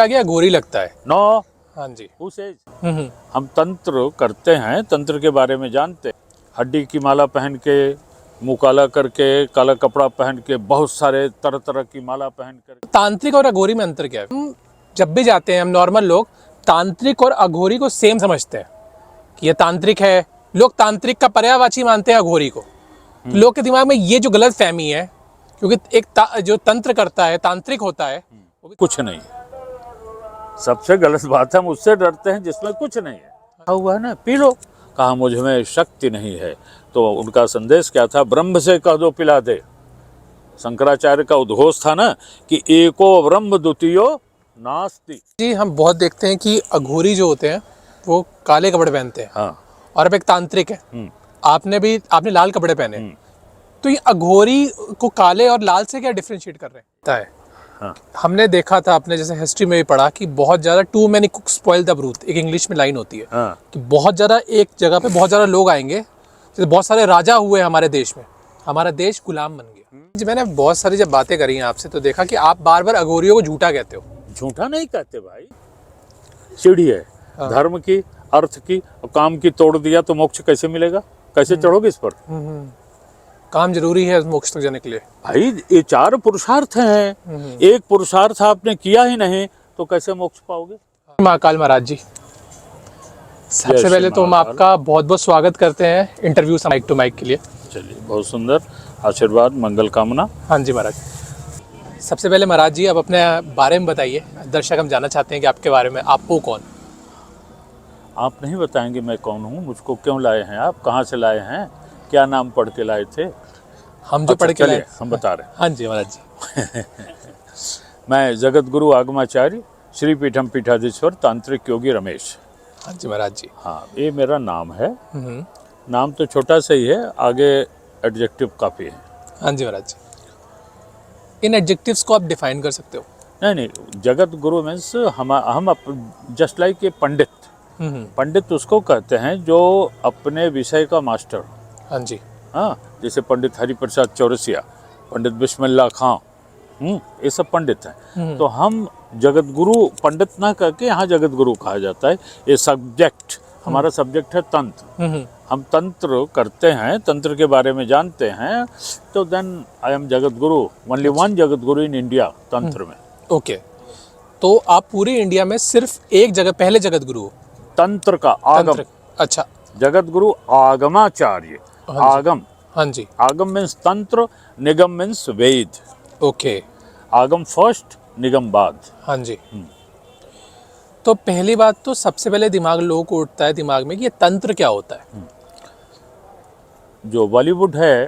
आगे अघोरी लगता है। नो, हाँ जी। उस एज हम तंत्र करते हैं, तंत्र के बारे में जानते हैं। हड्डी की माला पहन के, मुंह काला करके, काला कपड़ा पहन के, बहुत सारे तरह तरह की माला पहन कर। तांत्रिक और अघोरी में अंतर क्या है? हम जब भी जाते हैं, हम नॉर्मल लोग तांत्रिक और अघोरी को सेम समझते हैं कि ये तांत्रिक है। लोग तांत्रिक का पर्यायवाची मानते हैं अघोरी को। तो लोग के दिमाग में ये जो गलत फहमी है, क्योंकि जो तंत्र करता है तांत्रिक होता है, वो भी कुछ नहीं। सबसे गलत बात है, हम उससे डरते हैं जिसमें कुछ नहीं है। कहा हुआ है ना, पी लो। कहा मुझ में शक्ति नहीं है। तो उनका संदेश क्या था? ब्रह्म से कह दो पिला दे। शंकराचार्य का उद्घोष था ना कि एको ब्रह्म द्वितीयो नास्ति। जी, हम बहुत देखते हैं कि अघोरी जो होते हैं वो काले कपड़े पहनते हैं। हाँ। और अब एक तांत्रिक है, आपने लाल कपड़े पहने। तो ये अघोरी को काले और लाल से क्या डिफरेंशिएट कर रहे हैं? हाँ। हमने देखा था, आपने जैसे हिस्ट्री में भी पढ़ा कि बहुत ज्यादा too many cooks spoil the broth, एक इंग्लिश में लाइन होती है। हाँ। कि बहुत ज्यादा एक जगह पे बहुत ज्यादा लोग आएंगे, जैसे बहुत सारे राजा हुए हमारे देश में, हमारा देश गुलाम बन गया। जी, मैंने बहुत सारी जब बातें करी हैं आपसे तो देखा कि आप बार बार अघोरियों को झूठा कहते हो। झूठा नहीं कहते भाई, सीढ़ी है। धर्म की, अर्थ की और काम की तोड़ दिया तो मोक्ष कैसे मिलेगा? कैसे चढ़ोगे इस पर? काम जरूरी है मोक्ष तक जाने के लिए। भाई ये 4 पुरुषार्थ हैं। एक पुरुषार्थ आपने किया ही नहीं तो कैसे मोक्ष पाओगे? महाकाल महाराज जी, सबसे पहले तो हम आपका बहुत बहुत स्वागत करते हैं इंटरव्यू माइक टू माइक के लिए। चलिए, बहुत सुंदर आशीर्वाद, मंगल कामना। हाँ जी महाराज। सबसे पहले महाराज जी, आप अपने बारे में बताइए। दर्शक हम जानना चाहते हैं कि आपके बारे में, आप वो कौन? आप नहीं बताएंगे मैं कौन हूँ? मुझको क्यों लाए हैं आप? कहाँ से लाए हैं? क्या नाम पढ़ के लाए थे? हम जो पढ़ के लाए, हम बता रहे हैं। हाँ जी महाराज जी। मैं जगत गुरु आगमाचार्य श्री पीठम पीठाधीश्वर तांत्रिक योगी रमेश। हाँ जी महाराज जी। हाँ, ये मेरा नाम है। नाम तो छोटा सा ही है, आगे एडजेक्टिव काफ़ी है। हाँ जी महाराज जी। इन एडजेक्टिव्स को आप डिफाइन कर सकते हो? नहीं, जगत गुरु मीन्स हम जस्ट लाइक ए पंडित। पंडित उसको कहते हैं जो अपने विषय का मास्टर। हाँ जी। हाँ, जैसे पंडित हरिप्रसाद चौरसिया, पंडित बिस्मिल्लाह खां, ये सब पंडित हैं। तो हम जगत गुरु पंडित ना करके यहाँ जगत गुरु कहा जाता है। ये सब्जेक्ट, हमारा सब्जेक्ट है तंत्र। हम तंत्र करते हैं, तंत्र के बारे में जानते हैं। तो then I am Jagat Guru, only one Jagat Guru in India तंत्र में। ओके, तो आप पूरी इंडिया में सिर्फ एक जगह पहले जगत गुरु हो तंत्र का? आगम। अच्छा, जगत गुरु आगमाचार्य। आगम। हाँ जी। आगम मीन्स तंत्र, निगम मीन्स वेद। ओके, आगम फर्स्ट, निगम बाद। हाँ जी। तो पहली बात तो सबसे पहले लोगों को उठता है दिमाग में कि ये तंत्र क्या होता है। जो बॉलीवुड है,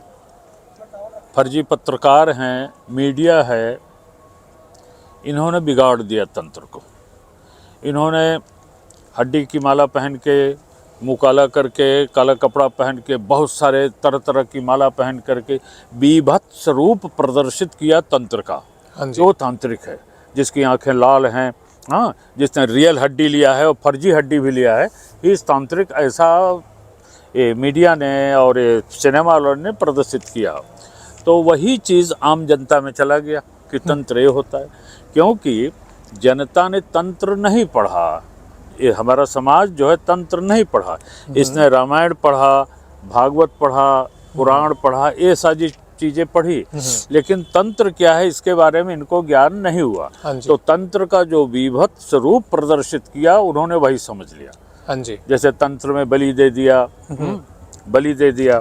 फर्जी पत्रकार हैं, मीडिया है, इन्होंने बिगाड़ दिया तंत्र को। इन्होंने हड्डी की माला पहन के, मुँह काला करके, काला कपड़ा पहन के, बहुत सारे तरह तरह की माला पहन करके बीभत्स रूप प्रदर्शित किया तंत्र का। जो तांत्रिक है, जिसकी आंखें लाल हैं, हाँ, जिसने रियल हड्डी लिया है और फर्जी हड्डी भी लिया है, इस तांत्रिक ऐसा ये मीडिया ने और ये सिनेमा वालों ने प्रदर्शित किया। तो वही चीज़ आम जनता में चला गया कि तंत्र ये होता है, क्योंकि जनता ने तंत्र नहीं पढ़ा। ये हमारा समाज जो है तंत्र नहीं पढ़ा। इसने रामायण पढ़ा, भागवत पढ़ा, पुराण पढ़ा, ये सारी चीज़ें पढ़ी, लेकिन तंत्र क्या है इसके बारे में इनको ज्ञान नहीं हुआ। तो तंत्र का जो विभत्स रूप प्रदर्शित किया उन्होंने वही समझ लिया। हाँ जी। जैसे तंत्र में बलि दे दिया, बलि दे दिया।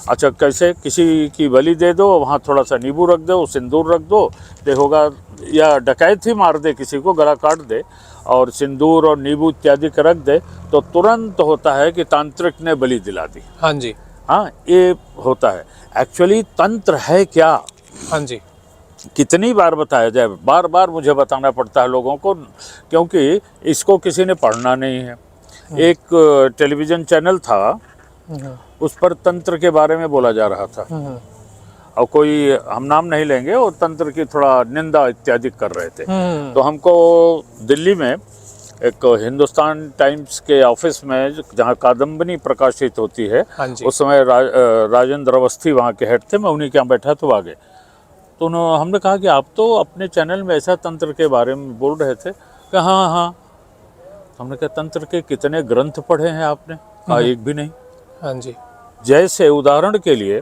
अच्छा, कैसे? किसी की बलि दे दो, वहाँ थोड़ा सा नींबू रख दो, सिंदूर रख दो, देखोगा, या डकैत ही मार दे, किसी को गला काट दे और सिंदूर और नींबू इत्यादि का रख दे, तो तुरंत होता है कि तांत्रिक ने बलि दिला दी। हाँ जी। हाँ, ये होता है। एक्चुअली तंत्र है क्या? हाँ जी। कितनी बार बताया जाए, बार बार मुझे बताना पड़ता है लोगों को, क्योंकि इसको किसी ने पढ़ना नहीं है। एक टेलीविजन चैनल था, उस पर तंत्र के बारे में बोला जा रहा था, और कोई, हम नाम नहीं लेंगे, वो तंत्र की थोड़ा निंदा इत्यादि कर रहे थे। तो हमको दिल्ली में एक हिंदुस्तान टाइम्स के ऑफिस में, जहाँ कादम्बनी प्रकाशित होती है, उस समय राजेंद्र अवस्थी वहाँ के हेड थे, मैं उन्हीं के यहाँ बैठा तो आगे। तो हमने कहा कि आप तो अपने चैनल में ऐसा तंत्र के बारे में बोल रहे थे, कि हाँ हाँ। हमने कहा तंत्र के कितने ग्रंथ पढ़े हैं आपने? कहा एक भी नहीं। हाँ जी। जैसे उदाहरण के लिए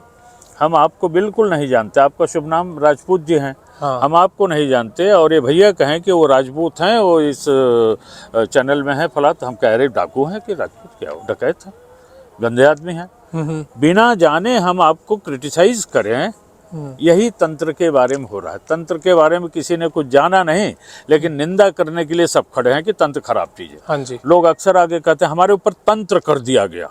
हम आपको बिल्कुल नहीं जानते, आपका शुभ नाम राजपूत जी हैं, हाँ। हम आपको नहीं जानते और ये भैया कहें कि वो राजपूत हैं, वो इस चैनल में है फला, तो हम कह रहे डाकू हैं कि राजपूत, क्या वो डकैत हैं, गंदे आदमी हैं। बिना जाने हम आपको क्रिटिसाइज करें, यही तंत्र के बारे में हो रहा है। तंत्र के बारे में किसी ने कुछ जाना नहीं, लेकिन निंदा करने के लिए सब खड़े हैं कि तंत्र खराब चीज है। हाँ जी। लोग अक्सर आगे कहते हैं हमारे ऊपर तंत्र कर दिया गया।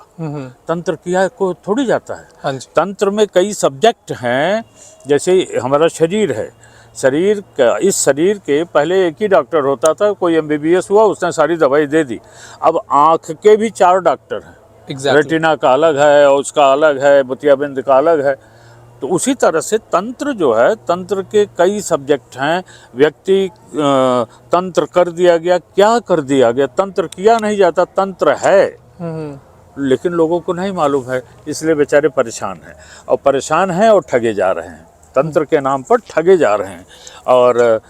तंत्र किया को थोड़ी जाता है। हाँ जी। तंत्र में कई सब्जेक्ट हैं, जैसे हमारा शरीर है, शरीर का, इस शरीर के पहले एक ही डॉक्टर होता था, कोई MBBS हुआ, उसने सारी दवाई दे दी। अब आँख के भी 4 डॉक्टर हैं। एग्जैक्टली। रेटिना का अलग है, उसका अलग है, मोतियाबिंद का अलग है। तो उसी तरह से तंत्र जो है, तंत्र के कई सब्जेक्ट हैं। व्यक्ति तंत्र कर दिया गया, क्या कर दिया गया? तंत्र किया नहीं जाता, तंत्र है, लेकिन लोगों को नहीं मालूम है, इसलिए बेचारे परेशान हैं। और परेशान हैं और ठगे जा रहे हैं, तंत्र के नाम पर ठगे जा रहे हैं। और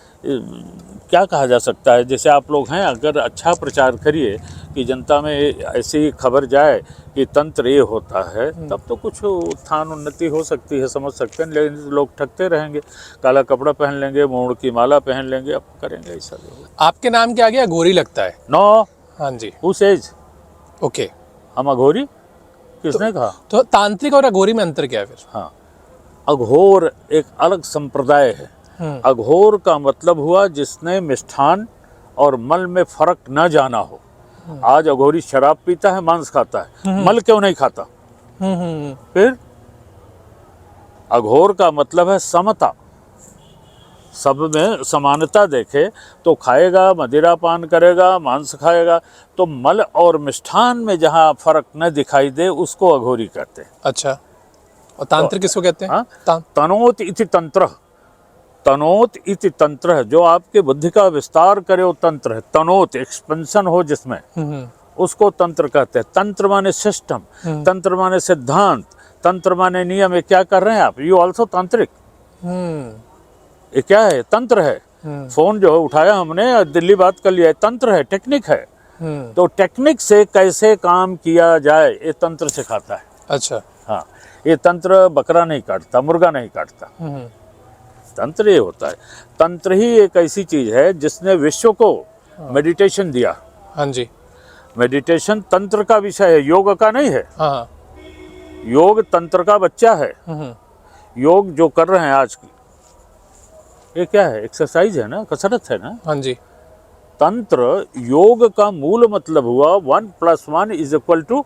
क्या कहा जा सकता है, जैसे आप लोग हैं, अगर अच्छा प्रचार करिए कि जनता में ऐसी खबर जाए कि तंत्र ये होता है, तब तो कुछ उत्थान उन्नति हो सकती है, समझ सकते हैं। लेकिन लोग ठगते रहेंगे, काला कपड़ा पहन लेंगे, मोड़ की माला पहन लेंगे, अब करेंगे ऐसा। आपके नाम क्या आ गया? अघोरी लगता है। नो। हाँ जी। Who says? ओके। हम अघोरी? किसने कहा? तो तांत्रिक और अघोरी में अंतर क्या है फिर? हाँ, अघोर एक अलग संप्रदाय है। अघोर का मतलब हुआ जिसने मिष्ठान और मल में फर्क न जाना हो। आज अघोरी शराब पीता है, मांस खाता है, मल क्यों नहीं खाता? फिर अघोर का मतलब है समता, सब में समानता देखे तो खाएगा, मदिरा पान करेगा, मांस खाएगा। तो मल और मिष्ठान में जहाँ फर्क न दिखाई दे, उसको अघोरी कहते हैं। अच्छा। और तांत्रिक किसको कहते हैं? हाँ? तनोत इति तंत्र, तनोत इति तंत्र है, जो आपके बुद्धि का विस्तार करे वो तंत्र है। तनोत एक्सपेंशन हो जिसमें, उसको तंत्र कहते हैं। तंत्र माने सिस्टम, तंत्र माने सिद्धांत, तंत्र माने नियम। ये क्या कर रहे हैं आप? यू ऑल्सो तांत्रिक। ये क्या है? तंत्र है। फोन जो उठाया हमने, दिल्ली बात कर लिया, तंत्र है, टेक्निक है। तो टेक्निक से कैसे काम किया जाए, ये तंत्र सिखाता है। अच्छा। हाँ, ये तंत्र बकरा नहीं काटता, मुर्गा नहीं काटता। तंत्र ये होता है। तंत्र ही एक ऐसी चीज है जिसने विश्व को मेडिटेशन दिया। हाँ जी। मेडिटेशन तंत्र का विषय है, योग का नहीं है। हाँ। योग तंत्र का बच्चा है। योग जो कर रहे हैं आज, ये क्या है? एक्सरसाइज है ना, कसरत है ना। हाँ जी। तंत्र योग का मूल मतलब हुआ 1 + 1 = 2।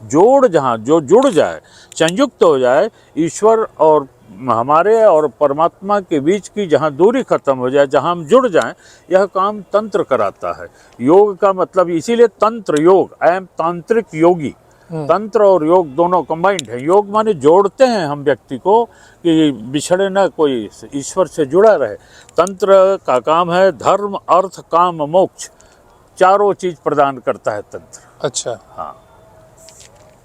जोड़, जहाँ जो जुड़ जाए, संयुक्त हो जाए, ईश्वर और हमारे और परमात्मा के बीच की जहाँ दूरी खत्म हो जाए, जहाँ हम जुड़ जाएं, यह काम तंत्र कराता है। योग का मतलब, इसीलिए तंत्र योग, आई एम तांत्रिक योगी। तंत्र और योग दोनों कंबाइंड है। योग माने जोड़ते हैं हम व्यक्ति को कि बिछड़े ना, कोई ईश्वर से जुड़ा रहे। तंत्र का काम है धर्म, अर्थ, काम, मोक्ष, चारों चीज प्रदान करता है तंत्र। अच्छा। हाँ।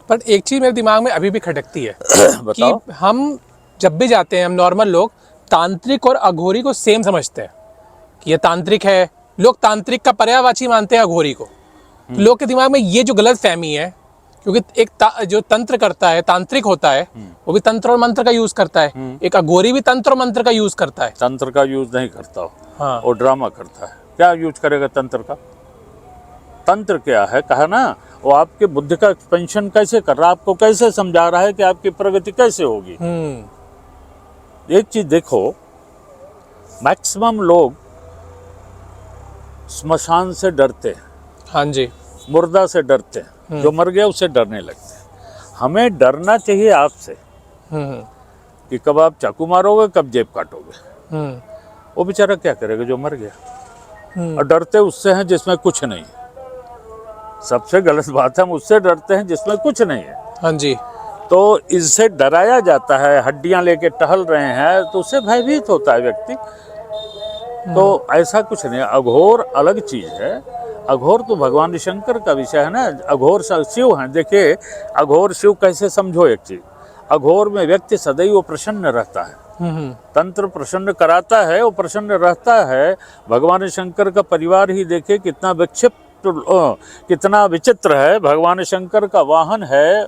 पर एक चीज मेरे दिमाग में अभी भी खटकती है बताओ। कि हम जब भी जाते हैं, हम नॉर्मल लोग तांत्रिक और अघोरी को सेम समझते हैं कि ये तांत्रिक है। लोग तांत्रिक का पर्यायवाची मानते हैं अघोरी को। तो लोग के दिमाग में ये जो गलत फहमी है, क्योंकि एक जो तंत्र करता है, तांत्रिक होता है, वो भी तंत्र और मंत्र का यूज करता है। एक अघोरी भी तंत्र और मंत्र का यूज करता है। तंत्र का यूज नहीं करता हो। हाँ। वो ड्रामा करता है। क्या यूज करेगा तंत्र का? तंत्र क्या है? कहा ना, वो आपके बुद्धि का एक्सपेंशन कैसे कर रहा है, आपको कैसे समझा रहा है कि आपकी प्रगति कैसे होगी। एक चीज देखो, मैक्सिमम लोग स्मशान से डरते हैं। हाँ जी। मुर्दा से डरते हैं, जो मर गया उससे डरने लगते हैं। हमें डरना चाहिए आपसे कि कब आप चाकू मारोगे, कब जेब काटोगे। वो बेचारा क्या करेगा जो मर गया। और डरते उससे हैं जिसमें कुछ नहीं है। सबसे गलत बात है, हम उससे डरते हैं जिसमें कुछ नहीं है। हाँ जी। तो इससे डराया जाता है। हड्डियां लेके टहल रहे हैं तो उससे भयभीत होता है व्यक्ति। तो ऐसा कुछ नहीं। अघोर अलग चीज है। अघोर तो भगवान शंकर का विषय है ना। अघोर शिव हैं। देखिए, अघोर शिव कैसे समझो एक चीज। अघोर में व्यक्ति सदैव प्रसन्न रहता है। तंत्र प्रसन्न कराता है, वो प्रसन्न रहता है। भगवान शंकर का परिवार ही देखिए कितना कितना विचित्र है। भगवान शंकर का वाहन है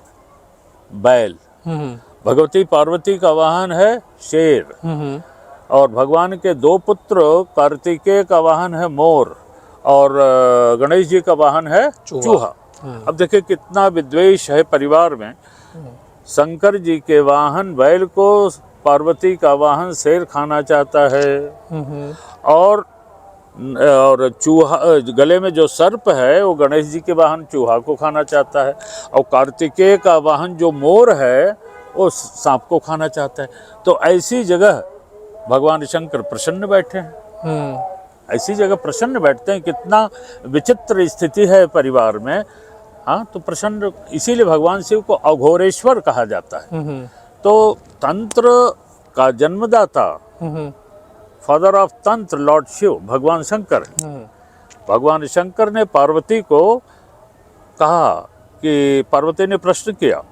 बैल, भगवती पार्वती का वाहन है शेर, और भगवान के दो पुत्र कार्तिकेय का वाहन है मोर, और गणेश जी का वाहन है चूहा। अब देखिए कितना विद्वेष है परिवार में। शंकर जी के वाहन बैल को पार्वती का वाहन शेर खाना चाहता है, और चूहा, गले में जो सर्प है वो गणेश जी के वाहन चूहा को खाना चाहता है, और कार्तिकेय का वाहन जो मोर है वो सांप को खाना चाहता है। तो ऐसी जगह भगवान शंकर प्रसन्न बैठे हैं, ऐसी जगह प्रसन्न बैठते हैं। कितना विचित्र स्थिति है परिवार में। हाँ, तो प्रसन्न, इसीलिए भगवान शिव को अघोरेश्वर कहा जाता है। तो तंत्र का जन्मदाता, फादर ऑफ तंत्र लॉर्ड शिव भगवान शंकर। भगवान शंकर ने पार्वती को कहा कि पार्वती ने प्रश्न किया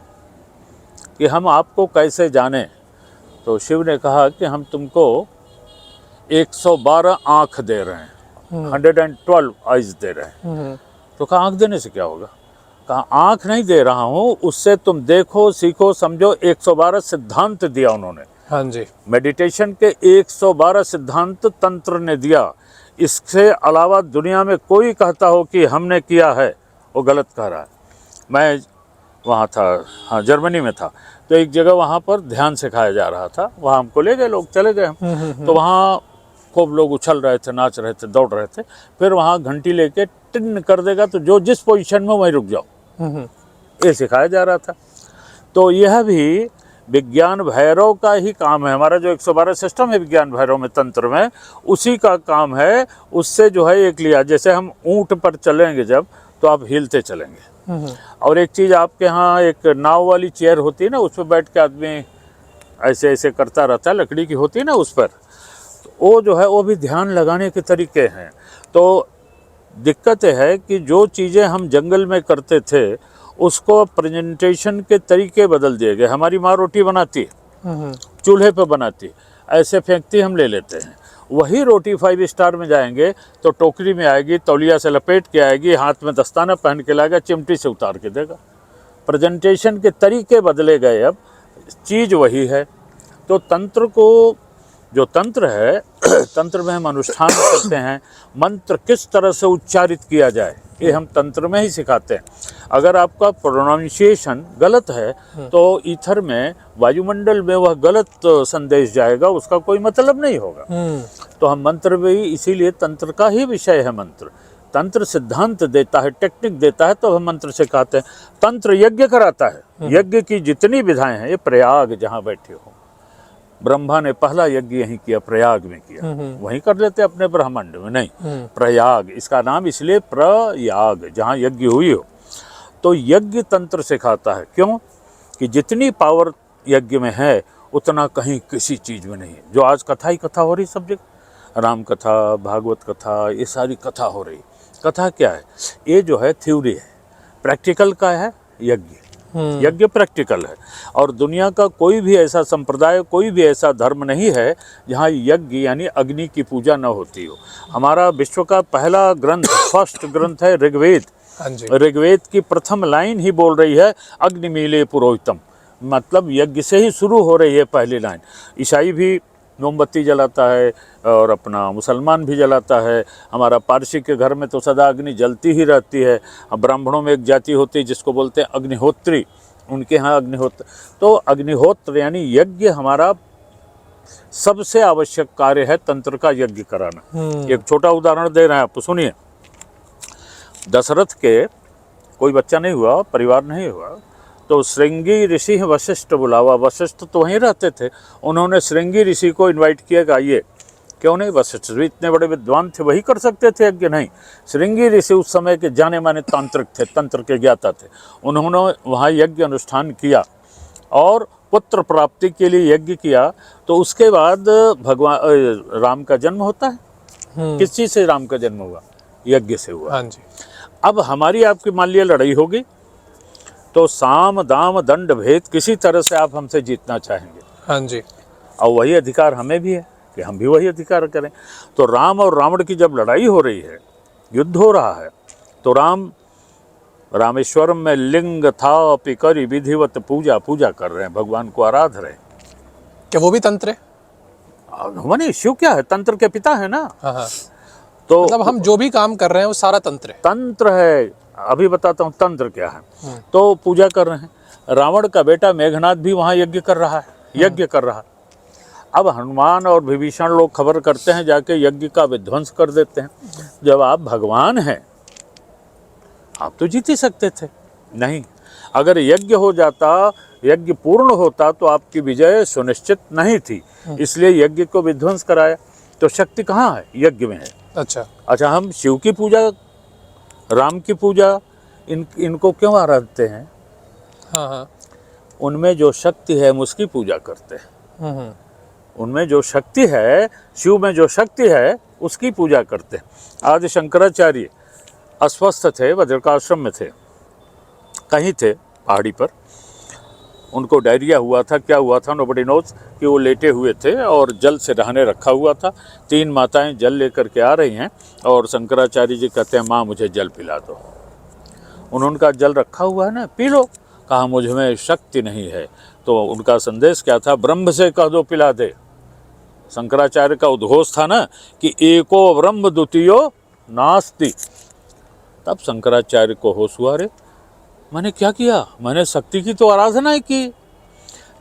कि हम आपको कैसे जाने, तो शिव ने कहा कि हम तुमको 112 आंख दे रहे हैं, 112 आइज दे रहे हैं। तो कहा आंख देने से क्या होगा? कहा आंख नहीं दे रहा हूँ, उससे तुम देखो, सीखो, समझो। 112 सिद्धांत दिया उन्होंने। हाँ जी, मेडिटेशन के 112 सिद्धांत तंत्र ने दिया। इससे अलावा दुनिया में कोई कहता हो कि हमने किया है, वो गलत कह रहा है। मैं वहाँ था, हाँ जर्मनी में था, तो एक जगह वहाँ पर ध्यान सिखाया जा रहा था। वहाँ हमको ले गए लोग, चले गए हम। तो वहाँ खूब लोग उछल रहे थे, नाच रहे थे, दौड़ रहे थे। फिर वहाँ घंटी लेके टिन कर देगा तो जो जिस पोजीशन में वहीं रुक जाओ, ये सिखाया जा रहा था। तो यह भी विज्ञान भैरव का ही काम है। हमारा जो 112 सिस्टम है विज्ञान भैरव में, तंत्र में, उसी का काम है। उससे जो है एक लिया, जैसे हम ऊंट पर चलेंगे जब, तो आप हिलते चलेंगे। और एक चीज़ आपके यहाँ एक नाव वाली चेयर होती है ना, उस पर बैठ के आदमी ऐसे ऐसे करता रहता है, लकड़ी की होती है ना उस पर, तो वो जो है वो भी ध्यान लगाने के तरीके हैं। तो दिक्कत है कि जो चीज़ें हम जंगल में करते थे उसको प्रेजेंटेशन के तरीके बदल दिए गए। हमारी माँ रोटी बनाती है, चूल्हे पर बनाती है, ऐसे फेंकती हम ले लेते हैं। वही रोटी 5 स्टार में जाएंगे तो टोकरी में आएगी, तौलिया से लपेट के आएगी, हाथ में दस्ताना पहन के लाएगा, चिमटी से उतार के देगा। प्रेजेंटेशन के तरीके बदले गए, अब चीज़ वही है। तो तंत्र को, जो तंत्र है, तंत्र में हम अनुष्ठान करते हैं। मंत्र किस तरह से उच्चारित किया जाए ये हम तंत्र में ही सिखाते हैं। अगर आपका प्रोनाउंसिएशन गलत है तो ईथर में, वायुमंडल में वह गलत संदेश जाएगा, उसका कोई मतलब नहीं होगा। तो हम मंत्र भी, इसीलिए तंत्र का ही विषय है मंत्र। तंत्र सिद्धांत देता है, टेक्निक देता है, तो हम मंत्र सिखाते हैं। तंत्र यज्ञ कराता है। यज्ञ की जितनी विधाएं हैं, ये प्रयाग जहाँ बैठे हो, ब्रह्मा ने पहला यज्ञ यहीं किया, प्रयाग में किया। वहीं कर लेते अपने ब्रह्मांड में नहीं, प्रयाग इसका नाम इसलिए प्रयाग, जहाँ यज्ञ हुई हो। तो यज्ञ तंत्र सिखाता है। क्यों? कि जितनी पावर यज्ञ में है उतना कहीं किसी चीज़ में नहीं है। जो आज कथा ही कथा हो रही, सब जगह राम कथा, भागवत कथा, ये सारी कथा हो रही। कथा क्या है? ये जो है थ्योरी है, प्रैक्टिकल का है यज्ञ। यज्ञ प्रैक्टिकल है। और दुनिया का कोई भी ऐसा संप्रदाय, कोई भी ऐसा धर्म नहीं है जहाँ यज्ञ यानी अग्नि की पूजा न होती हो। हमारा विश्व का पहला ग्रंथ, फर्स्ट ग्रंथ है ऋग्वेद। ऋग्वेद की प्रथम लाइन ही बोल रही है अग्निमीले पुरोहितम, मतलब यज्ञ से ही शुरू हो रही है पहली लाइन। ईसाई भी मोमबत्ती जलाता है और अपना मुसलमान भी जलाता है। हमारा पारसी के घर में तो सदा अग्नि जलती ही रहती है। ब्राह्मणों में एक जाति होती है जिसको बोलते हैं अग्निहोत्री, उनके यहाँ अग्निहोत्र। तो अग्निहोत्र यानी यज्ञ हमारा सबसे आवश्यक कार्य है, तंत्र का यज्ञ कराना। एक छोटा उदाहरण दे रहे हैं आपको, सुनिए। दशरथ के कोई बच्चा नहीं हुआ, परिवार नहीं हुआ, तो श्रृंगी ऋषि वशिष्ठ बुलावा। वशिष्ठ तो वहीं रहते थे, उन्होंने श्रृंगी ऋषि को इनवाइट किया कि आइए। क्यों नहीं? वशिष्ठ भी इतने बड़े विद्वान थे, वही कर सकते थे यज्ञ। नहीं, श्रृंगी ऋषि उस समय के जाने माने तांत्रिक थे, तंत्र के ज्ञाता थे। उन्होंने वहाँ यज्ञ अनुष्ठान किया और पुत्र प्राप्ति के लिए यज्ञ किया। तो उसके बाद भगवान राम का जन्म होता है। किस चीज़ से राम का जन्म हुआ? यज्ञ से हुआ। हाँ जी। अब हमारी आपकी मान लिया लड़ाई होगी, तो साम दाम दंड भेद किसी तरह से आप हमसे जीतना चाहेंगे। हाँ जी। और वही अधिकार हमें भी है कि हम भी वही अधिकार करें। तो राम और रावण की जब लड़ाई हो रही है, युद्ध हो रहा है, तो राम रामेश्वरम में लिंग था पिकरी विधिवत पूजा कर रहे हैं, भगवान को आराध रहे हैं। क्या वो भी तंत्र है? माने शिव क्या है, तंत्र के पिता है ना। हाँ हाँ, तो मतलब हम जो भी काम कर रहे हैं वो सारा तंत्र है। तंत्र है। अभी बताता हूँ तंत्र क्या है। तो पूजा कर रहे हैं, रावण का बेटा मेघनाद भी वहाँ यज्ञ कर रहा है। अब हनुमान और विभीषण लोग खबर करते हैं, जाके यज्ञ का विध्वंस कर देते हैं। जब आप भगवान हैं, आप तो जीत ही सकते थे। नहीं, अगर यज्ञ हो जाता, यज्ञ पूर्ण होता तो आपकी विजय सुनिश्चित नहीं थी, इसलिए यज्ञ को विध्वंस कराया। तो शक्ति कहाँ है? यज्ञ में है। अच्छा, हम शिव की पूजा, राम की पूजा, इनको क्यों आराधते हैं? हाँ, उनमें जो शक्ति है हम उसकी पूजा करते हैं। उनमें जो शक्ति है, शिव में जो शक्ति है उसकी पूजा करते हैं। आज शंकराचार्य अस्वस्थ थे, बद्रिकाश्रम में थे, कहीं थे पहाड़ी पर, उनको डायरिया हुआ था। क्या हुआ था नोबडी नोज, कि वो लेटे हुए थे और जल से रहने रखा हुआ था। 3 माताएं जल लेकर के आ रही हैं और शंकराचार्य जी कहते हैं, माँ मुझे जल पिला दो। उन्होंने कहा जल रखा हुआ है ना, पी लो। कहा मुझ में शक्ति नहीं है। तो उनका संदेश क्या था? ब्रह्म से कह दो पिला दे। शंकराचार्य का उद्घोष था ना कि एको ब्रह्म द्वितीयो नास्ति। तब शंकराचार्य को होश हुआ, रे मैंने क्या किया, मैंने शक्ति की तो आराधना ही की।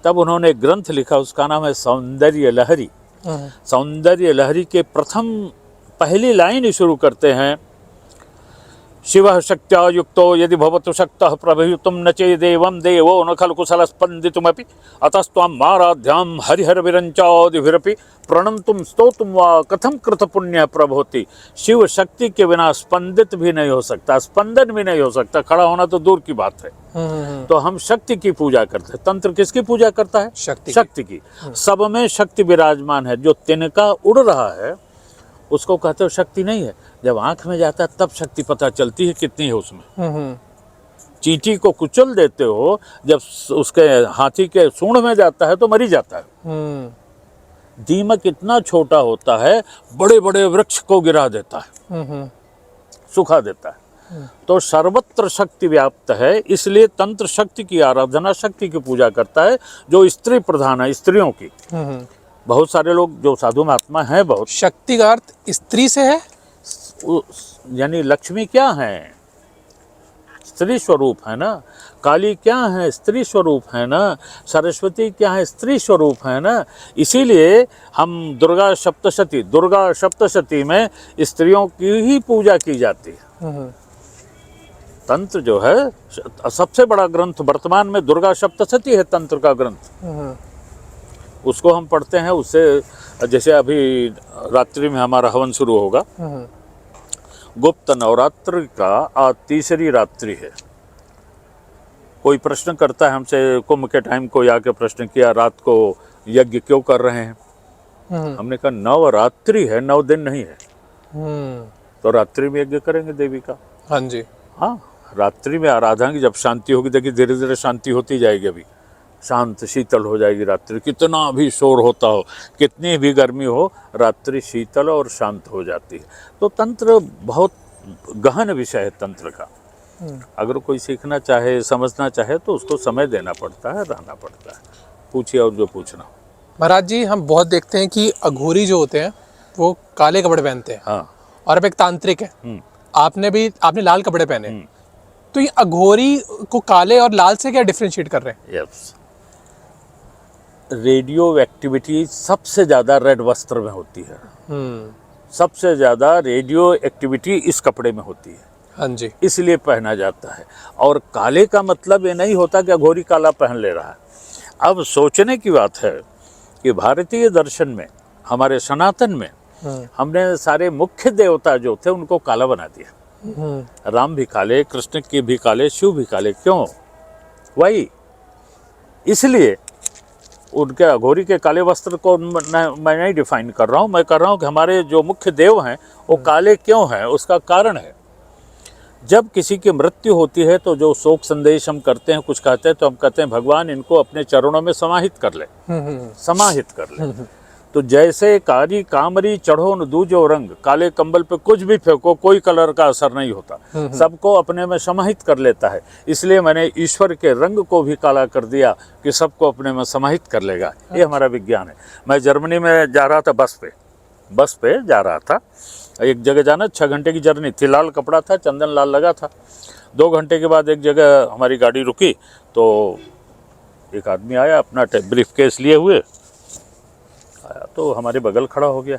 तब उन्होंने एक ग्रंथ लिखा, उसका नाम है सौंदर्य लहरी। सौंदर्य लहरी के पहली लाइन ही शुरू करते हैं, शिवः शक्त्या युक्तो यदि भवतु शक्तः प्रभवितुं न चेदेवं देवो न खलु कुशलः स्पन्दितुमपि अतस्त्वां माराध्यां हरिहरविरञ्चादिभिरपि प्रणन्तुं स्तोतुं वा कथं कृतपुण्यः प्रभोति। शिव शक्ति के बिना स्पंदित भी नहीं हो सकता, स्पंदन भी नहीं हो सकता, खड़ा होना तो दूर की बात है। तो हम शक्ति की पूजा करते हैं। तंत्र किसकी पूजा करता है? शक्ति की। सब में शक्ति विराजमान है। जो तिनका उड़ रहा है उसको कहते हो शक्ति नहीं है। जब आंख में जाता है तब शक्ति पता चलती है कितनी है उसमें। चींटी को कुचल देते हो, जब उसके हाथी के सूंड में जाता है तो मरी जाता है। दीमक इतना छोटा होता है, बड़े बड़े वृक्ष को गिरा देता है, सुखा देता है। तो सर्वत्र शक्ति व्याप्त है, इसलिए तंत्र शक्ति की आराधना, शक्ति की पूजा करता है, जो स्त्री प्रधान है, स्त्रियों की। बहुत सारे लोग जो साधु महात्मा हैं, बहुत शक्ति का अर्थ स्त्री से है, यानी लक्ष्मी क्या है? स्त्री स्वरूप है ना। काली क्या है? स्त्री स्वरूप है ना। सरस्वती क्या है? स्त्री स्वरूप है ना। इसीलिए हम दुर्गा सप्तशती में स्त्रियों की ही पूजा की जाती है। तंत्र जो है सबसे बड़ा ग्रंथ वर्तमान में दुर्गा सप्तशती है, तंत्र का ग्रंथ। उसको हम पढ़ते हैं। उससे जैसे अभी रात्रि में हमारा हवन शुरू होगा। गुप्त नवरात्र का आज तीसरी रात्रि है। कोई प्रश्न करता है हमसे, कुंभ के टाइम कोई आके प्रश्न किया, रात को यज्ञ क्यों कर रहे हैं? हमने कहा नवरात्रि है, 9 दिन नहीं है। तो रात्रि में यज्ञ करेंगे देवी का। हाँ जी, हाँ, रात्रि में आराधना की जब शांति होगी, देखिए धीरे धीरे शांति होती जाएगी। अभी शांत शीतल हो जाएगी रात्रि। कितना भी शोर होता हो, कितनी भी गर्मी हो, रात्रि शीतल और शांत हो जाती है। तो तंत्र बहुत गहन विषय है तंत्र का। अगर कोई सीखना चाहे, समझना चाहे तो उसको समय देना पड़ता है, रहना पड़ता है। पूछिए और जो पूछना। महाराज जी, हम बहुत देखते हैं कि अघोरी जो होते हैं वो काले कपड़े पहनते हैं। हाँ। और अब एक तांत्रिक है, आपने लाल कपड़े पहने। तो ये अघोरी को काले और लाल से क्या डिफरेंशिएट कर रहे हैं? यस, रेडियो एक्टिविटी सबसे ज़्यादा रेड वस्त्र में होती है। सबसे ज़्यादा रेडियो एक्टिविटी इस कपड़े में होती है। हाँ जी, इसलिए पहना जाता है। और काले का मतलब ये नहीं होता कि अघोरी काला पहन ले रहा है। अब सोचने की बात है कि भारतीय दर्शन में, हमारे सनातन में, हमने सारे मुख्य देवता जो थे उनको काला बना दिया। राम भी काले, कृष्ण की भी काले, शिव भी काले। क्यों? वही इसलिए उनके अघोरी के काले वस्त्र को मैं नहीं डिफाइन कर रहा हूँ। मैं कर रहा हूँ कि हमारे जो मुख्य देव हैं वो काले क्यों हैं, उसका कारण है। जब किसी की मृत्यु होती है तो जो शोक संदेश हम करते हैं, कुछ कहते हैं, तो हम कहते हैं भगवान इनको अपने चरणों में समाहित कर ले, समाहित कर ले। तो जैसे कारी कामरी चढ़ो न दूजो रंग, काले कंबल पे कुछ भी फेंको कोई कलर का असर नहीं होता, सबको अपने में समाहित कर लेता है। इसलिए मैंने ईश्वर के रंग को भी काला कर दिया कि सबको अपने में समाहित कर लेगा। ये हमारा विज्ञान है। मैं जर्मनी में जा रहा था, बस पे जा रहा था। एक जगह जाना, 6 घंटे की जर्नी थी, लाल कपड़ा था, चंदन लाल लगा था। 2 घंटे के बाद एक जगह हमारी गाड़ी रुकी तो एक आदमी आया अपना ब्रीफ केस लिए हुए आया, तो हमारे बगल खड़ा हो गया।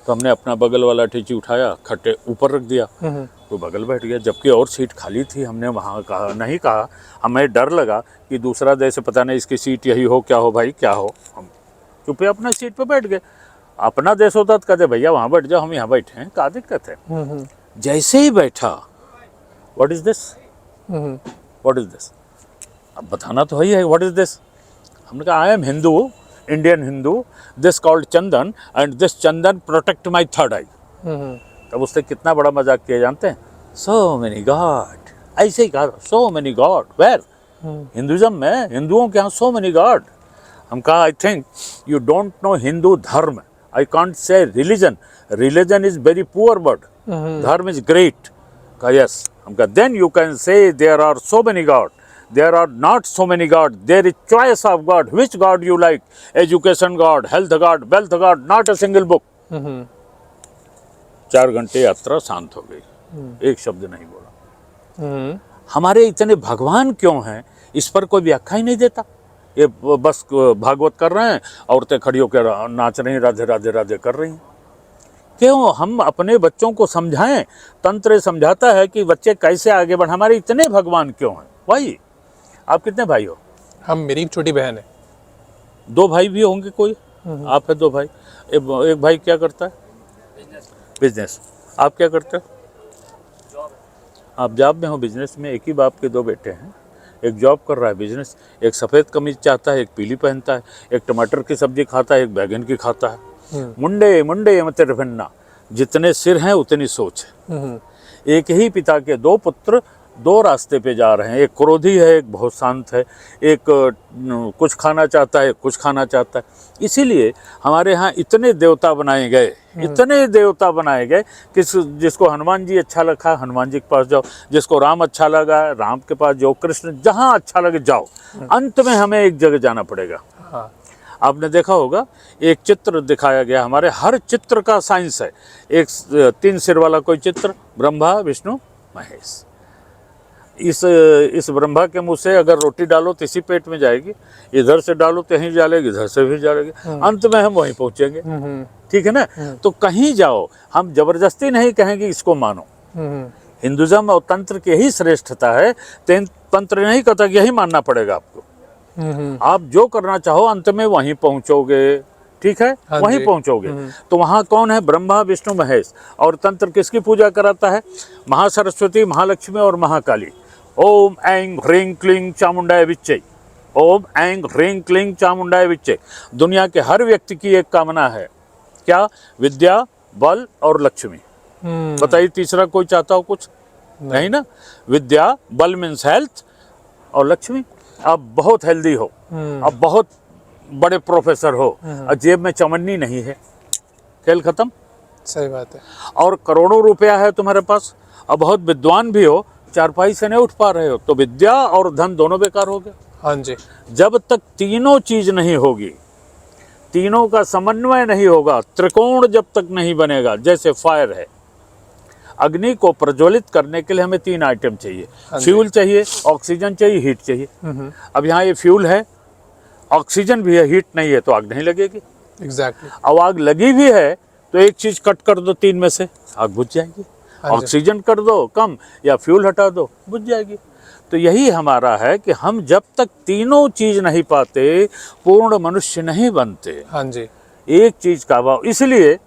तो हमने अपना बगल वाला टीची उठाया, खट्टे ऊपर रख दिया, तो बगल बैठ गया, जबकि और सीट खाली थी। हमने वहाँ कहा नहीं कहा, हमें डर लगा कि दूसरा देश पता नहीं इसकी सीट यही हो, क्या हो भाई क्या हो। हम चुपे अपना सीट पे बैठ गए। अपना देश होता तो कहते भैया वहाँ बैठ जाओ, हम यहाँ बैठे हैं, क्या दिक्कत है। जैसे ही बैठा, what is this, what is this, अब बताना तो वही है, व्हाट इज दिस। हमने कहा I am Hindu, Indian Hindu, this called chandan and this chandan protect my third eye. तब उससे कितना बड़ा मजाक किया जानते हैं, सो मेनी गॉड, ऐसे ही कहा, so many God where, Hinduism में हिंदुओं के यहाँ सो मेनी गॉड। हम कहा I think you don't know Hindu dharma, I can't say religion, religion is very poor word, dharma is great. कहा यस। हम कहा then you can say there are so many God, there are not so many God, there is choice of God, which God you like, education God, health God, wealth God, not a single book। 4 घंटे यात्रा शांत हो गई, एक शब्द नहीं बोला। हमारे इतने भगवान क्यों हैं, इस पर कोई व्याख्या ही नहीं देता। ये बस भागवत कर रहे हैं, औरतें खड़ी होकर नाच रही, राधे राधे राधे कर रही हैं। क्यों हम अपने बच्चों को समझाएं, तंत्र समझाता है कि बच्चे कैसे आगे बढ़े। हमारे इतने भगवान क्यों हैं भाई। आप कितने भाई हो? हम, मेरी एक छोटी बहन है। 2 भाई भी होंगे कोई? आप है 2 भाई। एक भाई क्या करता है? बिजनेस। आप क्या करते हो? आप जॉब में हो, बिजनेस में। एक ही बाप के 2 बेटे हैं, एक जॉब कर रहा है, बिजनेस। एक सफ़ेद कमीज चाहता है, एक पीली पहनता है। एक टमाटर की सब्जी खाता है, एक बैगन की खाता है। मुंडे मुंडे मत रफन्ना, जितने सिर हैं उतनी सोच है। एक ही पिता के 2 पुत्र 2 रास्ते पे जा रहे हैं। एक क्रोधी है, एक बहुत शांत है। एक कुछ खाना चाहता है, कुछ खाना चाहता है। इसीलिए हमारे यहाँ इतने देवता बनाए गए, इतने देवता बनाए गए कि जिसको हनुमान जी अच्छा लगा हनुमान जी के पास जाओ, जिसको राम अच्छा लगा राम के पास जाओ, कृष्ण जहाँ अच्छा लगे जाओ। अंत में हमें एक जगह जाना पड़ेगा। हाँ। आपने देखा होगा, एक चित्र दिखाया गया, हमारे हर चित्र का साइंस है। एक 3 सिर वाला कोई चित्र, ब्रह्मा विष्णु महेश। इस ब्रह्मा के मुंह से अगर रोटी डालो तो इसी पेट में जाएगी, इधर से डालो तो यहीं जाएगी, इधर से भी जाएगी, अंत में हम वहीं पहुंचेंगे। ठीक है ना। तो कहीं जाओ, हम जबरदस्ती नहीं कहेंगे इसको मानो। हिंदुइज्म और तंत्र की यही श्रेष्ठता है। तंत्र नहीं कहता कि यही मानना पड़ेगा आपको। आप जो करना चाहो अंत में वहीं पहुंचोगे। ठीक है। हाँ वहीं जी। पहुंचोगे। तो वहां कौन है? ब्रह्मा विष्णु महेश। और तंत्र किसकी पूजा कराता है? महासरस्वती, महालक्ष्मी और महाकाली। ओम ऐं ह्रीं क्लीं चामुंडाय विच्चे, ओम ऐं ह्रीं क्लीं चामुंडाय विच्चे। दुनिया के हर व्यक्ति की एक कामना है, क्या? विद्या, बल और लक्ष्मी। बताइए तीसरा कोई चाहता हो कुछ? नहीं ना। विद्या, बल मीन्स हेल्थ, और लक्ष्मी आप बहुत हेल्दी हो, आप बहुत बड़े प्रोफेसर हो, और जेब में चमन्नी नहीं है, खेल खत्म। सही बात है। और करोड़ों रुपया है तुम्हारे पास, और बहुत विद्वान भी हो, चारपाई से नहीं उठ पा रहे हो, तो विद्या और धन दोनों बेकार हो गए। हाँ जी। जब तक तीनों चीज नहीं होगी, तीनों का समन्वय नहीं होगा, त्रिकोण जब तक नहीं बनेगा, जैसे फायर है, अग्नि को प्रज्वलित करने के लिए हमें 3 आइटम चाहिए। फ्यूल चाहिए, ऑक्सीजन चाहिए, हीट चाहिए। अब यहाँ ये फ्यूल है, ऑक्सीजन भी है, हीट नहीं है, तो आग नहीं लगेगी। एग्जैक्टली। अब आग लगी भी है तो एक चीज कट कर दो 3 में से, आग बुझ जाएगी। ऑक्सीजन कर दो कम या फ्यूल हटा दो, बुझ जाएगी। तो यही हमारा है कि हम जब तक तीनों चीज नहीं पाते, पूर्ण मनुष्य नहीं बनते। हाँ जी। एक चीज का अभाव। इसलिए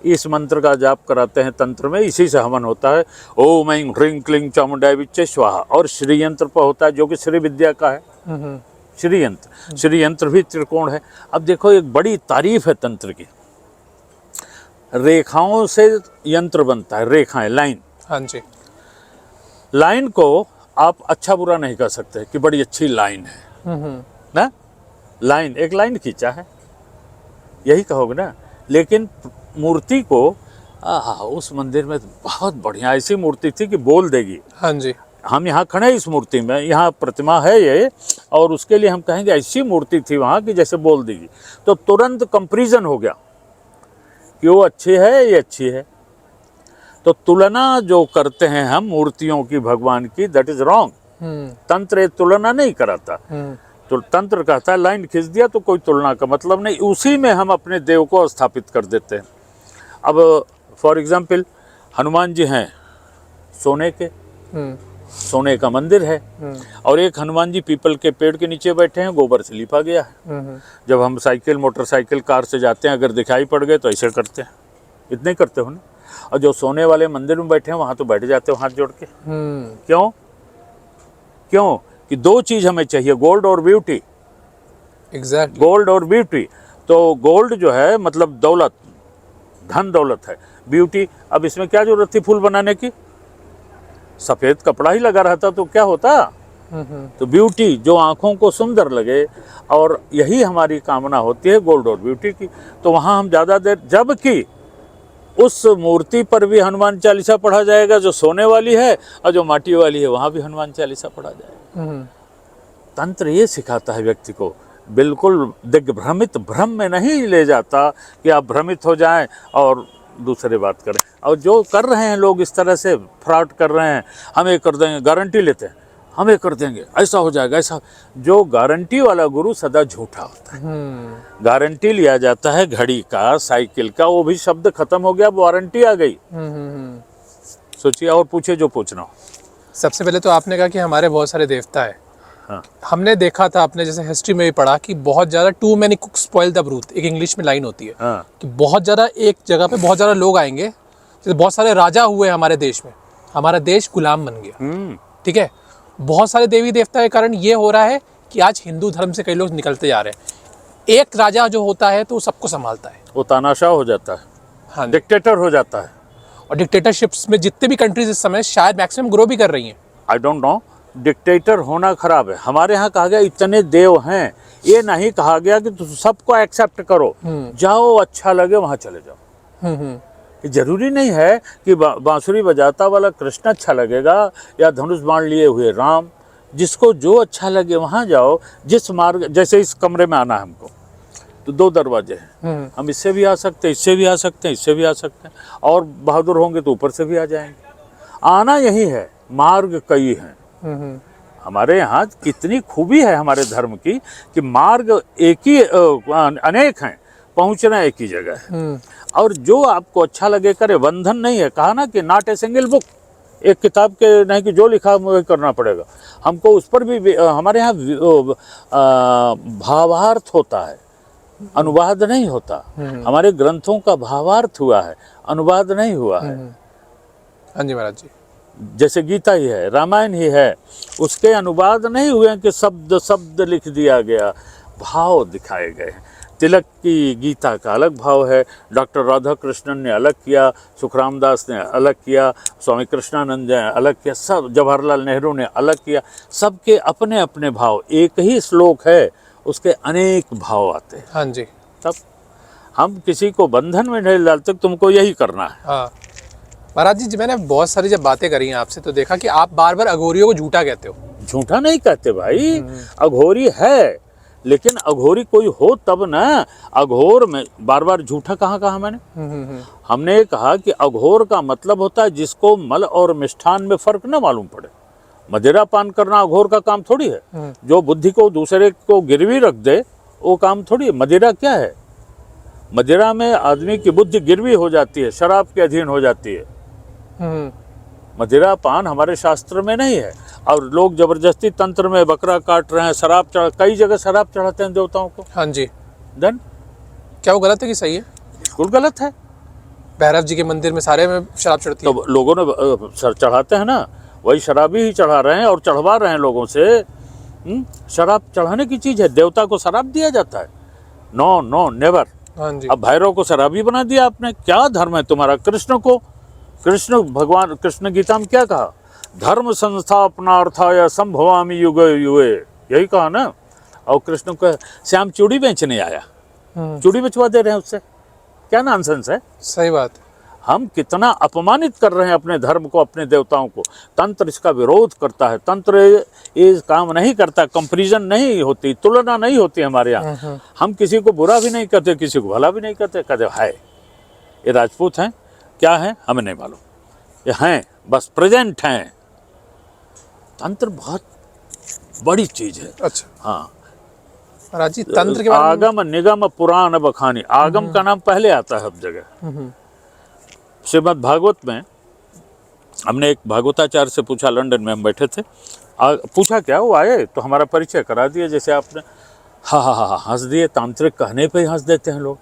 इस मंत्र का जाप कराते हैं तंत्र में, इसी से हवन होता है। ओम ऐं ह्रीं क्लीं चामुंडाय विच्चे स्वाहा। और श्री यंत्र पर होता है, जो कि श्री विद्या का है। श्री यंत्र, श्री यंत्र भी त्रिकोण है। अब देखो, एक बड़ी तारीफ है तंत्र की। रेखाओं से यंत्र बनता है, रेखाएं, लाइन। हाँ जी। लाइन को आप अच्छा बुरा नहीं कह सकते कि बड़ी अच्छी लाइन है ना, लाइन एक लाइन खींचा है यही कहोगे ना। लेकिन मूर्ति को उस मंदिर में बहुत बढ़िया ऐसी मूर्ति थी कि बोल देगी। हाँ जी। हम यहाँ खड़े हैं इस मूर्ति में, यहाँ प्रतिमा है ये, और उसके लिए हम कहेंगे ऐसी मूर्ति थी वहाँ की जैसे बोल देगी। तो तुरंत कंपैरिजन हो गया कि वो अच्छी है ये अच्छी है। तो तुलना जो करते हैं हम मूर्तियों की भगवान की, दैट इज रॉन्ग। तंत्र तुलना नहीं कराता, तो तंत्र कहता है लाइन खींच दिया तो कोई तुलना का मतलब नहीं, उसी में हम अपने देव को स्थापित कर देते हैं। अब फॉर एग्जाम्पल हनुमान जी हैं सोने के, सोने का मंदिर है, और एक हनुमान जी पीपल के पेड़ के नीचे बैठे हैं, गोबर से लिपा गया है। जब हम साइकिल मोटरसाइकिल कार से जाते हैं अगर दिखाई पड़ गए तो ऐसे करते हैं, इतने करते हो ना। और जो सोने वाले मंदिर में बैठे हैं वहां तो बैठ जाते हो हाथ जोड़ के। क्यों? क्यों कि दो चीज हमें चाहिए, गोल्ड और ब्यूटी। एग्जैक्टली। गोल्ड और ब्यूटी। तो गोल्ड जो है मतलब दौलत, धन दौलत है। ब्यूटी, अब इसमें क्या जरूरत थी फूल बनाने की, सफेद कपड़ा ही लगा रहता तो क्या होता। तो ब्यूटी जो आंखों को सुंदर लगे, और यही हमारी कामना होती है गोल्ड और ब्यूटी की। तो वहां हम ज्यादा देर, जबकि उस मूर्ति पर भी हनुमान चालीसा पढ़ा जाएगा जो सोने वाली है, और जो माटी वाली है वहां भी हनुमान चालीसा पढ़ा जाएगा। तंत्र ये सिखाता है व्यक्ति को, बिल्कुल दिग्भ्रमित भ्रम में नहीं ले जाता कि आप भ्रमित हो जाएं और दूसरे बात करें। और जो कर रहे हैं लोग इस तरह से फ्रॉड कर रहे हैं, हम ये कर देंगे, गारंटी लेते हैं, हम ये कर देंगे, ऐसा हो जाएगा ऐसा। जो गारंटी वाला गुरु सदा झूठा होता है। गारंटी लिया जाता है घड़ी का, साइकिल का, वो भी शब्द खत्म हो गया, वारंटी आ गई। सोचिए और पूछे जो पूछना हो। सबसे पहले तो आपने कहा कि हमारे बहुत सारे देवता है। हाँ। हमने देखा था, आपने जैसे हिस्ट्री में भी पढ़ा कि बहुत ज्यादा too many cooks spoil the broth, एक इंग्लिश में लाइन होती है। हाँ। कि बहुत ज्यादा एक जगह पे बहुत ज्यादा लोग आएंगे, जैसे बहुत सारे राजा हुए हमारे देश में, हमारा देश गुलाम बन गया। ठीक है, बहुत सारे देवी देवता के कारण ये हो रहा है कि आज हिंदू धर्म से कई लोग निकलते जा रहे हैं। एक राजा जो होता है तो वो सबको संभालता है, वो तानाशाह हो जाता है। हाँ, डिक्टेटर हो जाता है। और डिक्टेटरशिप्स में जितने भी कंट्रीज इस समय शायद मैक्सिमम ग्रो भी कर रही हैं। आई डोंट नो, डिक्टेटर होना खराब है। हमारे यहाँ कहा गया इतने देव हैं, ये नहीं कहा गया कि तुम सबको एक्सेप्ट करो, जाओ अच्छा लगे वहां चले जाओ। ये जरूरी नहीं है कि बांसुरी बजाता वाला कृष्ण अच्छा लगेगा या धनुष बाण लिए हुए राम। जिसको जो अच्छा लगे वहां जाओ। जिस मार्ग, जैसे इस कमरे में आना है हमको, तो दो दरवाजे हैं, हम इससे भी आ सकते हैं, इससे भी आ सकते हैं, इससे भी आ सकते हैं, और बहादुर होंगे तो ऊपर से भी आ जाएंगे। आना यही है, मार्ग कई हैं। हमारे यहाँ कितनी खूबी है हमारे धर्म की कि मार्ग एक ही अनेक हैं, पहुंचना एक ही जगह है। और जो आपको अच्छा लगे करे, बंधन नहीं है। कहा ना कि नॉट ए सिंगल बुक, एक किताब के नहीं कि जो लिखा वही करना पड़ेगा हमको। उस पर भी हमारे यहाँ भावार्थ होता है, अनुवाद नहीं होता। हमारे ग्रंथों का भावार्थ हुआ है, अनुवाद नहीं हुआ है। हाँ जी महाराज जी। जैसे गीता ही है, रामायण ही है, उसके अनुवाद नहीं हुए कि शब्द शब्द लिख दिया गया, भाव दिखाए गए हैं। तिलक की गीता का अलग भाव है, डॉक्टर राधा कृष्णन ने अलग किया, सुखराम दास ने अलग किया, स्वामी कृष्णानंद ने अलग किया, सब जवाहरलाल नेहरू ने अलग किया। सबके अपने अपने भाव। एक ही श्लोक है, उसके अनेक भाव आते हैं। हाँ जी। तब हम किसी को बंधन में नहीं डालते, तुमको यही करना है। हाँ महाराज जी, मैंने बहुत सारी जब बातें करी हैं आपसे तो देखा कि आप बार बार अघोरियों को झूठा कहते हो। झूठा नहीं कहते भाई, अघोरी है, लेकिन अघोरी कोई हो तब ना। अघोर में बार बार झूठा कहाँ कहा मैंने? हमने कहा कि अघोर का मतलब होता है जिसको मल और मिष्ठान में फर्क ना मालूम पड़े। मदिरा पान करना अघोर का काम थोड़ी है। जो बुद्धि को दूसरे को गिरवी रख दे वो काम थोड़ी है। मदिरा क्या है? मदिरा में आदमी की बुद्धि गिरवी हो जाती है, शराब के अधीन हो जाती है। मदिरा पान हमारे शास्त्र में नहीं है। और लोग जबरदस्ती तंत्र में बकरा काट रहे हैं, शराब चढ़ा, कई जगह शराब चढ़ाते हैं देवताओं को। हाँ जी। देन क्या वो गलत है कि सही है? बिल्कुल गलत है। भैरव जी के मंदिर में सारे में शराब चढ़ती है। तो लोगों ने चढ़ाते हैं ना, वही शराबी ही चढ़ा रहे हैं और चढ़वा रहे हैं लोगों से। शराब चढ़ाने की चीज है, देवता को शराब दिया जाता है? No no never. हाँ जी। अब भैरव को शराबी बना दिया आपने, क्या धर्म है तुम्हारा? कृष्ण को, कृष्ण भगवान, कृष्ण गीता में क्या कहा? धर्म संस्थापनार्थाय संभवामि युगे युगे, यही कहा ना। और कृष्ण को श्याम चूड़ी बेचने आया, चूड़ी बेचवा दे रहे हैं उससे, क्या नॉनसेंस है। सही बात। हम कितना अपमानित कर रहे हैं अपने धर्म को, अपने देवताओं को। तंत्र इसका विरोध करता है, तंत्र ये काम नहीं करता, कंपैरिजन नहीं होती, तुलना नहीं होती हमारे यहाँ। हम किसी को बुरा भी नहीं करते, किसी को भला भी नहीं करते। कहते है ये राजपूत हैं, क्या है हमें नहीं मालूम, ये हैं बस प्रेजेंट हैं। तंत्र बहुत बड़ी चीज है। अच्छा हाँ, महाराज जी तंत्र के बारे में आगम निगम पुराण बखानी, आगम का नाम पहले आता है हर जगह। श्रीमद् भागवत में हमने एक भागवताचार्य से पूछा, लंदन में हम बैठे थे, पूछा क्या वो आए तो हमारा परिचय करा दिया, जैसे आपने हा हा हा हंस दिए। तांत्रिक कहने पे ही हंस देते हैं लोग।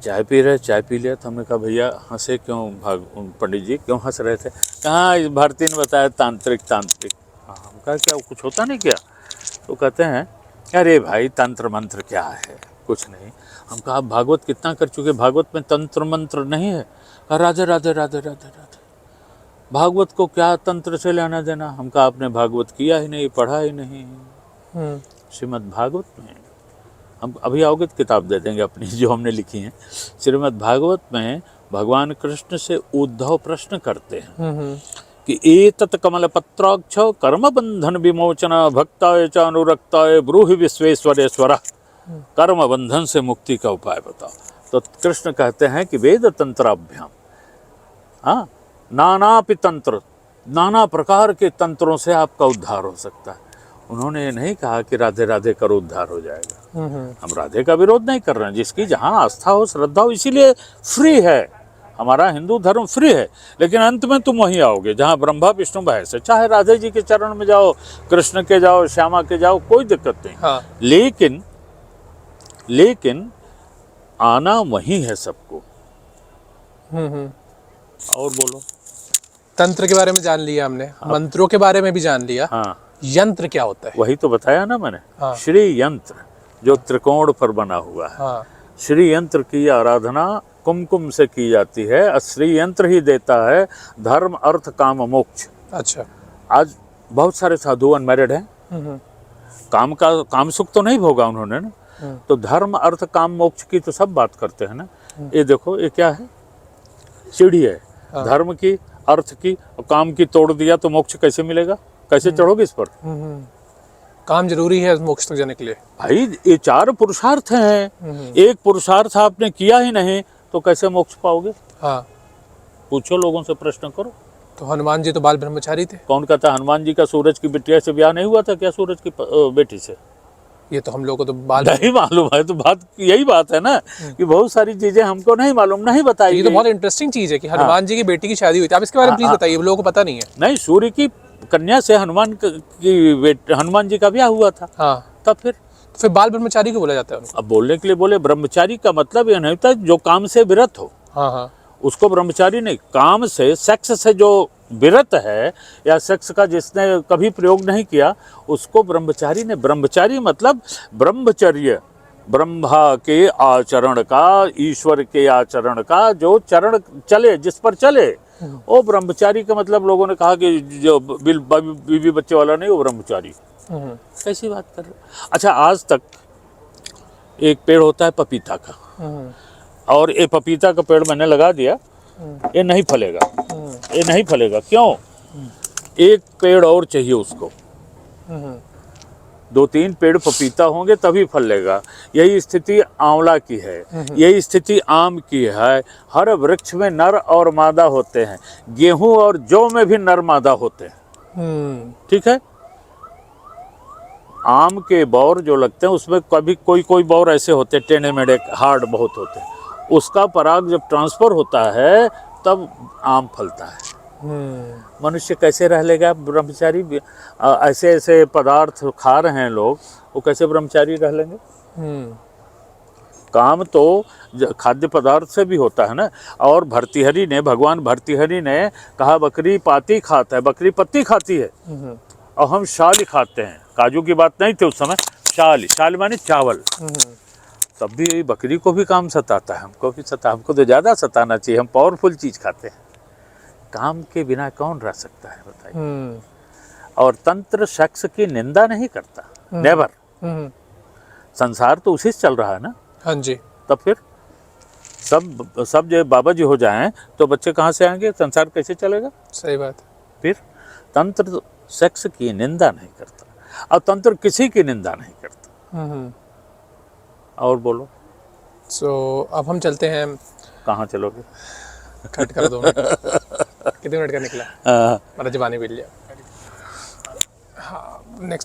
चाय पी रहे, चाय पी लिया तो हमने कहा भैया हंसे क्यों, पंडित जी क्यों हंस रहे थे। कहाँ इस भारती ने बताया तांत्रिक तांत्रिक। हम कहा क्या कुछ होता नहीं क्या। तो कहते हैं अरे भाई तंत्र मंत्र क्या है, कुछ नहीं। हम कहा आप भागवत कितना कर चुके, भागवत में तंत्र मंत्र नहीं है। कहा राधे राधे राधे राधे राधे, भागवत को क्या तंत्र से लेना देना। हम कहा आपने भागवत किया ही नहीं, पढ़ा ही नहीं। श्रीमद् भागवत में हम अभी आओगे तो किताब दे देंगे अपनी जो हमने लिखी है। श्रीमद् भागवत में भगवान कृष्ण से उद्धव प्रश्न करते हैं कि एतत् कमल पत्राक्ष कर्म बंधन विमोचन भक्ताय च अनुरक्ताय ब्रूहि विश्वेश्वरेश्वर, कर्म बंधन से मुक्ति का उपाय बताओ। तो कृष्ण कहते हैं कि वेद तंत्राभ्याम, हाँ नानापि तंत्र, नाना प्रकार के तंत्रों से आपका उद्धार हो सकता है। उन्होंने ये नहीं कहा कि राधे राधे करो उद्धार हो जाएगा। हम राधे का विरोध नहीं कर रहे हैं, जिसकी जहाँ आस्था हो श्रद्धा हो, इसीलिए फ्री है हमारा हिंदू धर्म, फ्री है। लेकिन अंत में तुम वहीं आओगे जहाँ ब्रह्मा विष्णु महेश है। चाहे राधे जी के चरण में जाओ, कृष्ण के जाओ, श्यामा के जाओ, कोई दिक्कत नहीं। हाँ। लेकिन आना वही है सबको। और बोलो। तंत्र के बारे में जान लिया हमने, मंत्रों के बारे में भी जान लिया। हाँ, यंत्र क्या होता है? वही तो बताया ना मैंने। हाँ। श्री यंत्र जो त्रिकोण पर बना हुआ है। हाँ। श्री यंत्र की आराधना कुमकुम से की जाती है। श्री यंत्र ही देता है धर्म अर्थ काम मोक्ष। अच्छा। आज बहुत सारे साधु अनमैरिड हैं, काम सुख तो नहीं भोगा उन्होंने ना, तो धर्म अर्थ काम मोक्ष की तो सब बात करते हैं ना। ये देखो ये क्या है, सीढ़ी है। हाँ। धर्म की, अर्थ की और काम की तोड़ दिया तो मोक्ष कैसे मिलेगा, कैसे चढ़ोगे इस पर। काम जरूरी है मोक्ष तक जाने के लिए। भाई ये चार पुरुषार्थ हैं, एक पुरुषार्थ आपने किया ही नहीं तो कैसे मोक्ष पाओगे। हाँ। पूछो, लोगों से प्रश्न करो। तो हनुमान जी तो बाल ब्रह्मचारी थे। कौन कहता हनुमान जी का सूरज की बिटिया से ब्याह नहीं हुआ था क्या, सूरज की बेटी से। ये तो हम लोग को तो बाल नहीं मालूम है। तो बात यही बात है ना कि बहुत सारी चीजें हमको नहीं मालूम, नहीं बताई। ये तो बहुत इंटरेस्टिंग चीज है कि हनुमान जी की बेटी की शादी हुई थी। आप इसके बारे में प्लीज बताइए, लोगों को पता नहीं है। नहीं, सूर्य की कन्या से हनुमान जी का ब्याह हुआ था। हाँ। तब फिर बाल ब्रह्मचारी को बोला जाता है उनको। अब बोलने के लिए बोले, ब्रह्मचारी का मतलब ये नहीं होता जो काम से विरत हो। हाँ हाँ। उसको ब्रह्मचारी नहीं, काम से, सेक्स से जो विरत है या सेक्स का जिसने कभी प्रयोग नहीं किया उसको ब्रह्मचारी ने। ब्रह्मचारी मतलब ब्रह्मचर्य, ब्रह्मा के आचरण का, ईश्वर के आचरण का जो चरण चले, जिस पर चले, वो ब्रह्मचारी का मतलब। लोगों ने कहा कि जो बीवी बच्चे वाला नहीं, वो ब्रह्मचारी। कैसी बात कर रहे। अच्छा, आज तक एक पेड़ होता है पपीता का, और ये पपीता का पेड़ मैंने लगा दिया, ये नहीं फलेगा, ये नहीं फलेगा। क्यों? एक पेड़ और चाहिए उसको, 2-3 पेड़ पपीता होंगे तभी फलेगा। यही स्थिति आंवला की है, यही स्थिति आम की है। हर वृक्ष में नर और मादा होते हैं, गेहूं और जौ में भी नर मादा होते हैं। ठीक है। आम के बौर जो लगते हैं उसमें कभी कोई बौर ऐसे होते हैं टेढ़े मेढ़े, हार्ड बहुत होते हैं। उसका पराग जब ट्रांसफर होता है तब आम फलता है। मनुष्य कैसे रह लेगा ब्रह्मचारी? ऐसे ऐसे पदार्थ खा रहे हैं लोग, वो कैसे ब्रह्मचारी रह लेंगे? काम तो खाद्य पदार्थ से भी होता है ना। और भगवान भर्तृहरि ने कहा बकरी पाती खाता है, बकरी पत्ती खाती है और हम शाल खाते हैं। काजू की बात नहीं थी उस समय, शाल माने चावल। तब भी बकरी को भी काम सताता है, हमको भी हमको तो ज़्यादा सताना चाहिए। हम पावरफुल चीज़ खाते हैं, काम के बिना कौन रह सकता है बताइए। हम्म और तंत्र सेक्स की निंदा नहीं करता, नेवर। हम्म, संसार तो उसी से चल रहा है ना। हाँ जी। तब फिर सब जो बाबा जी हो जाएं तो बच्चे कहाँ से आएंगे, संसार कैसे चलेगा। सही बात है। फिर तंत्र सेक्स की निंदा नहीं करता, और तंत्र किसी की निंदा नहीं करता। हम्म। और बोलो सो अब हम चलते हैं। कहाँ चलोगे। कट कर 2 मिनट। कितने मिनट का निकला आ, हमारा जवानी बिल्लिया।